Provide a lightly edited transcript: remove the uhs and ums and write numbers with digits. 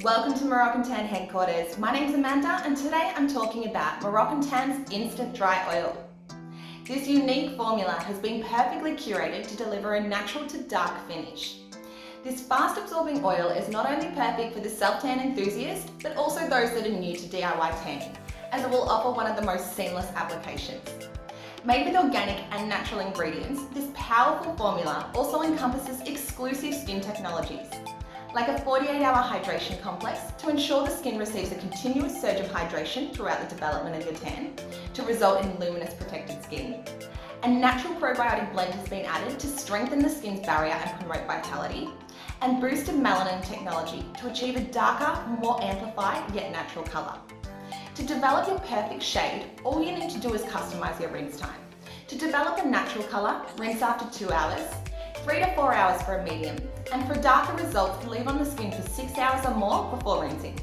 Welcome to Moroccan Tan headquarters. My name's Amanda and today I'm talking about Moroccan Tan's Instant Dry Oil. This unique formula has been perfectly curated to deliver a natural to dark finish. This fast absorbing oil is not only perfect for the self-tan enthusiast, but also those that are new to DIY tanning, as it will offer one of the most seamless applications. Made with organic and natural ingredients, this powerful formula also encompasses exclusive skin technologies, like a 48-hour hydration complex to ensure the skin receives a continuous surge of hydration throughout the development of your tan to result in luminous protected skin. A natural probiotic blend has been added to strengthen the skin's barrier and promote vitality, and boosted melanin technology to achieve a darker, more amplified yet natural colour. To develop your perfect shade, all you need to do is customise your rinse time. To develop a natural colour, rinse after 2 hours, 3 to 4 hours for a medium, and for darker results, leave on the skin for 6 hours or more before rinsing.